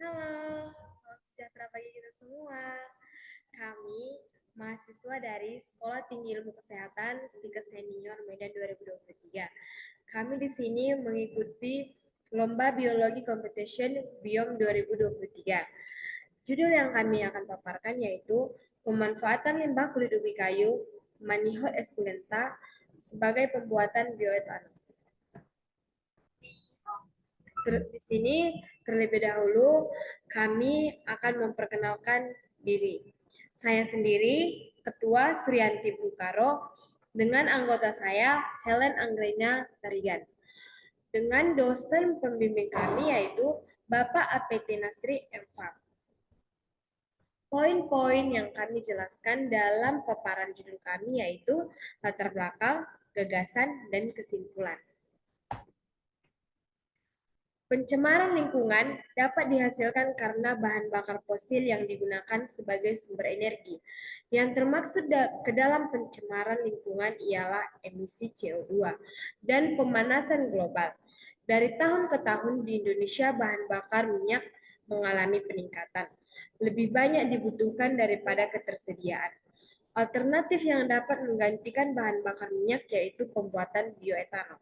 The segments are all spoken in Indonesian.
Halo, salam sejahtera bagi kita semua. Kami mahasiswa dari Sekolah Tinggi Ilmu Kesehatan Stikes Senior Medan 2023. Kami di sini mengikuti Lomba Biologi Competition BIOM 2023. Judul yang kami akan paparkan yaitu pemanfaatan limbah kulit ubi kayu Manihot esculenta sebagai pembuatan bioetanol. Di sini terlebih dahulu kami akan memperkenalkan diri. Saya sendiri Ketua Suryanti Bukaro dengan anggota saya Helen Anggrena Tarigan. Dengan dosen pembimbing kami yaitu Bapak APT Nasri M.Farm. Poin-poin yang kami jelaskan dalam paparan judul kami yaitu latar belakang, gagasan, dan kesimpulan. Pencemaran lingkungan dapat dihasilkan karena bahan bakar fosil yang digunakan sebagai sumber energi. Yang termaksud ke dalam pencemaran lingkungan ialah emisi CO2 dan pemanasan global. Dari tahun ke tahun di Indonesia bahan bakar minyak mengalami peningkatan. Lebih banyak dibutuhkan daripada ketersediaan. Alternatif yang dapat menggantikan bahan bakar minyak yaitu pembuatan bioetanol.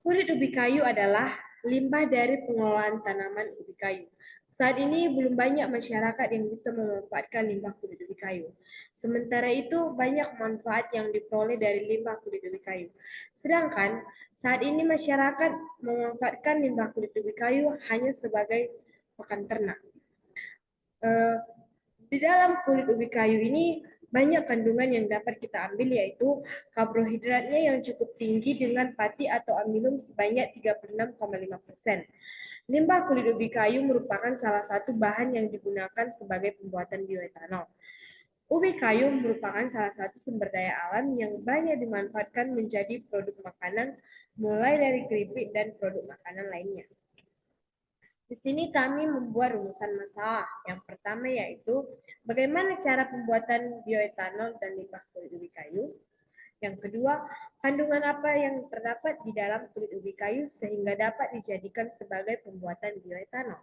Kulit ubi kayu adalah limbah dari pengelolaan tanaman ubi kayu. Saat ini belum banyak masyarakat yang bisa memanfaatkan limbah kulit ubi kayu. Sementara itu banyak manfaat yang diperoleh dari limbah kulit ubi kayu. Sedangkan saat ini masyarakat memanfaatkan limbah kulit ubi kayu hanya sebagai pakan ternak. Di dalam kulit ubi kayu ini banyak kandungan yang dapat kita ambil yaitu karbohidratnya yang cukup tinggi dengan fatty atau amino sebanyak 36,5%. Limbah kulit ubi kayu merupakan salah satu bahan yang digunakan sebagai pembuatan bioetanol. Ubi kayu merupakan salah satu sumber daya alam yang banyak dimanfaatkan menjadi produk makanan mulai dari keripik dan produk makanan lainnya. Di sini kami membuat rumusan masalah. Yang pertama yaitu bagaimana cara pembuatan bioetanol dan limbah kulit ubi kayu. Yang kedua, kandungan apa yang terdapat di dalam kulit ubi kayu sehingga dapat dijadikan sebagai pembuatan bioetanol.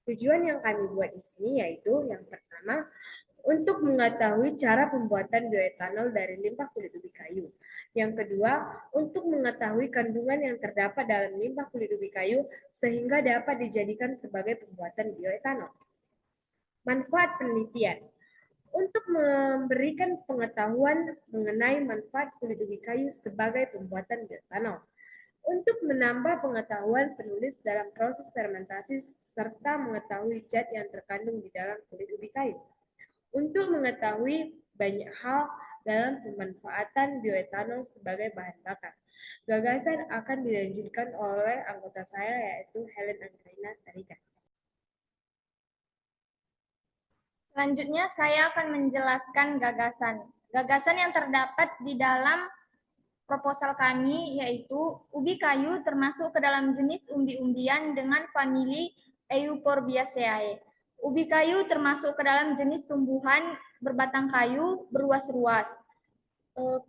Tujuan yang kami buat di sini yaitu yang pertama, untuk mengetahui cara pembuatan bioetanol dari limbah kulit ubi kayu. Yang kedua, untuk mengetahui kandungan yang terdapat dalam limbah kulit ubi kayu sehingga dapat dijadikan sebagai pembuatan bioetanol. Manfaat penelitian. Untuk memberikan pengetahuan mengenai manfaat kulit ubi kayu sebagai pembuatan bioetanol. Untuk menambah pengetahuan penulis dalam proses fermentasi serta mengetahui zat yang terkandung di dalam kulit ubi kayu. Untuk mengetahui banyak hal dalam pemanfaatan bioetanol sebagai bahan bakar. Gagasan akan dilanjutkan oleh anggota saya yaitu Helen Anggrena Tarigan. Selanjutnya saya akan menjelaskan gagasan. Gagasan yang terdapat di dalam proposal kami yaitu ubi kayu termasuk ke dalam jenis umbi-umbian dengan famili Euphorbiaceae. Ubi kayu termasuk ke dalam jenis tumbuhan berbatang kayu beruas-ruas.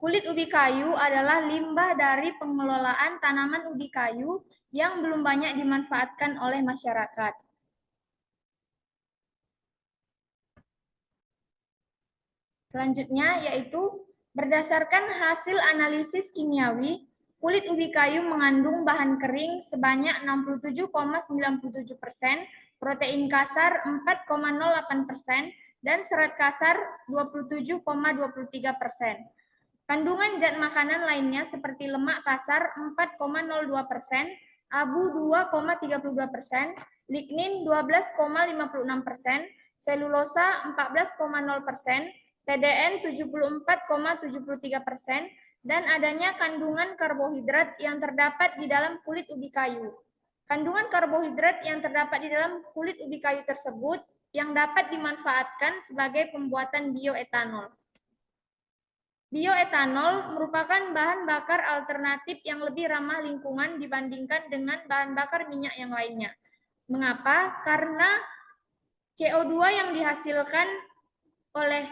Kulit ubi kayu adalah limbah dari pengelolaan tanaman ubi kayu yang belum banyak dimanfaatkan oleh masyarakat. Selanjutnya yaitu berdasarkan hasil analisis kimiawi, kulit ubi kayu mengandung bahan kering sebanyak 67,97%, protein kasar 4,08%, dan serat kasar 27,23%. Kandungan zat makanan lainnya seperti lemak kasar 4,02%, abu 2,32%, lignin 12,56%, selulosa 14,0%, TDN 74,73%, dan adanya kandungan karbohidrat yang terdapat di dalam kulit ubi kayu. Kandungan karbohidrat yang terdapat di dalam kulit ubi kayu tersebut yang dapat dimanfaatkan sebagai pembuatan bioetanol. Bioetanol merupakan bahan bakar alternatif yang lebih ramah lingkungan dibandingkan dengan bahan bakar minyak yang lainnya. Mengapa? Karena CO2 yang dihasilkan oleh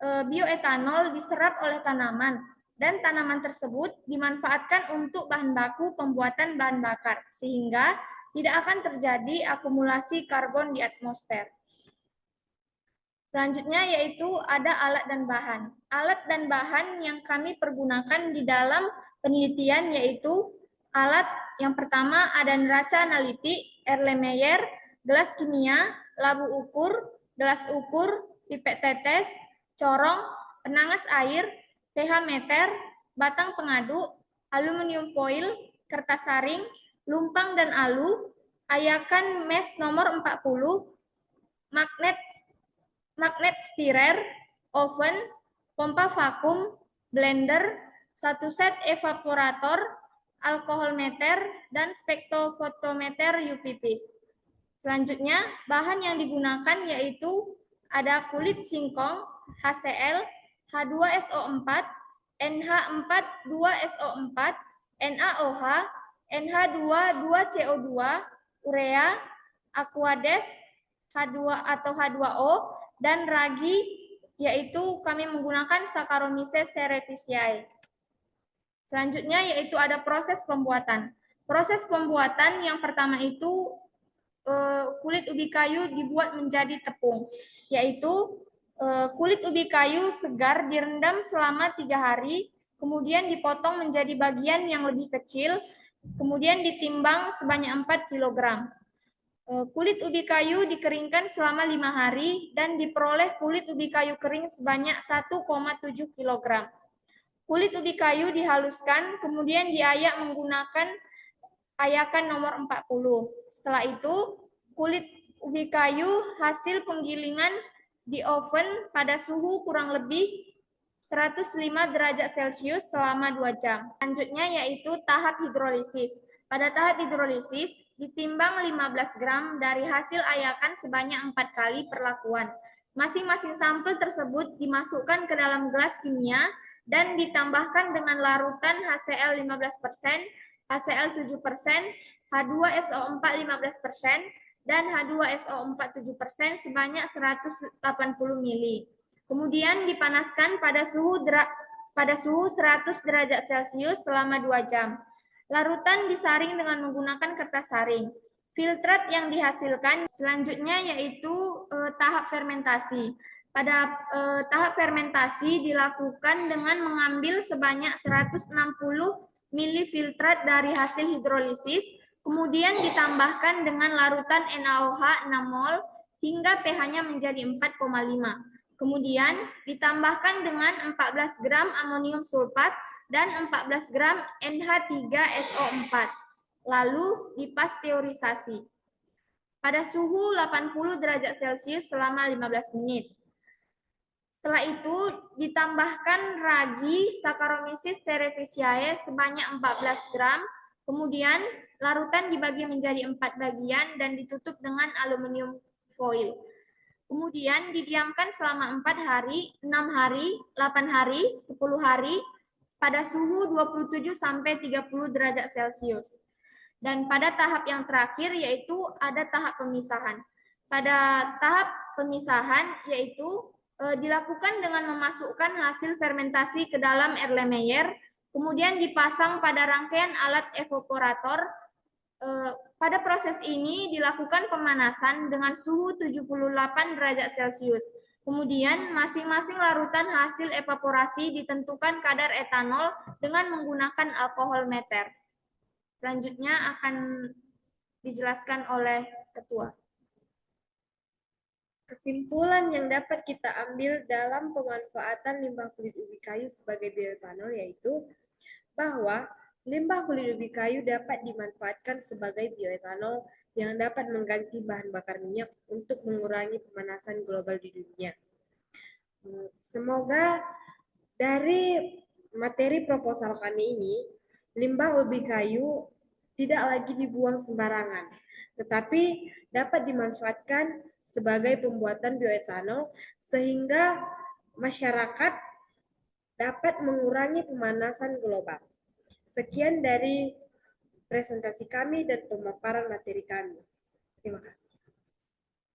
bioetanol diserap oleh tanaman dan tanaman tersebut dimanfaatkan untuk bahan baku pembuatan bahan bakar sehingga tidak akan terjadi akumulasi karbon di atmosfer. Selanjutnya yaitu ada alat dan bahan. Alat dan bahan yang kami pergunakan di dalam penelitian yaitu alat yang pertama ada neraca analitik, Erlenmeyer, gelas kimia, labu ukur, gelas ukur, pipet tetes, corong, penangas air, pH meter, batang pengaduk, aluminium foil, kertas saring, lumpang dan alu, ayakan mes nomor 40, magnet stirer, oven, pompa vakum, blender, satu set evaporator, alkohol meter, dan spektrofotometer UV-Vis. Selanjutnya, bahan yang digunakan yaitu ada kulit singkong, HCl, H2SO4, NH4 2SO4, NaOH, NH2 2CO2, urea, aquades, H2 atau H2O, dan ragi, yaitu kami menggunakan Saccharomyces cerevisiae. Selanjutnya yaitu ada proses pembuatan. Proses pembuatan yang pertama itu kulit ubi kayu dibuat menjadi tepung, yaitu kulit ubi kayu segar direndam selama 3 hari, kemudian dipotong menjadi bagian yang lebih kecil, kemudian ditimbang sebanyak 4 kg. Kulit ubi kayu dikeringkan selama 5 hari dan diperoleh kulit ubi kayu kering sebanyak 1,7 kg. Kulit ubi kayu dihaluskan, kemudian diayak menggunakan ayakan nomor 40. Setelah itu, kulit ubi kayu hasil penggilingan di oven pada suhu kurang lebih 105 derajat Celcius selama 2 jam. Selanjutnya yaitu tahap hidrolisis. Pada tahap hidrolisis, ditimbang 15 gram dari hasil ayakan sebanyak 4 kali perlakuan. Masing-masing sampel tersebut dimasukkan ke dalam gelas kimia dan ditambahkan dengan larutan HCl 15%, HCl 7%, H2SO4 15%, dan H2SO4 7% sebanyak 180 ml. Kemudian dipanaskan pada suhu 100 derajat Celcius selama 2 jam. Larutan disaring dengan menggunakan kertas saring. Filtrat yang dihasilkan selanjutnya yaitu tahap fermentasi. Pada tahap fermentasi dilakukan dengan mengambil sebanyak 160 ml filtrat dari hasil hidrolisis, kemudian ditambahkan dengan larutan NaOH 6 mol hingga pH-nya menjadi 4,5. Kemudian ditambahkan dengan 14 gram amonium sulfat dan 14 gram NH3SO4. Lalu dipasteurisasi pada suhu 80 derajat Celcius selama 15 menit. Setelah itu ditambahkan ragi Saccharomyces cerevisiae sebanyak 14 gram. Kemudian larutan dibagi menjadi 4 bagian dan ditutup dengan aluminium foil. Kemudian didiamkan selama 4 hari, 6 hari, 8 hari, 10 hari pada suhu 27 sampai 30 derajat Celcius. Dan pada tahap yang terakhir yaitu ada tahap pemisahan. Pada tahap pemisahan yaitu dilakukan dengan memasukkan hasil fermentasi ke dalam Erlenmeyer, kemudian dipasang pada rangkaian alat evaporator. Pada proses ini dilakukan pemanasan dengan suhu 78 derajat Celcius. Kemudian masing-masing larutan hasil evaporasi ditentukan kadar etanol dengan menggunakan alkohol meter. Selanjutnya akan dijelaskan oleh Ketua. Kesimpulan yang dapat kita ambil dalam pemanfaatan limbah kulit ubi kayu sebagai bioetanol yaitu bahwa limbah kulit ubi kayu dapat dimanfaatkan sebagai bioetanol yang dapat mengganti bahan bakar minyak untuk mengurangi pemanasan global di dunia. Semoga dari materi proposal kami ini, limbah ubi kayu tidak lagi dibuang sembarangan, tetapi dapat dimanfaatkan sebagai pembuatan bioetanol sehingga masyarakat dapat mengurangi pemanasan global. Sekian dari presentasi kami dan pemaparan materi kami. Terima kasih.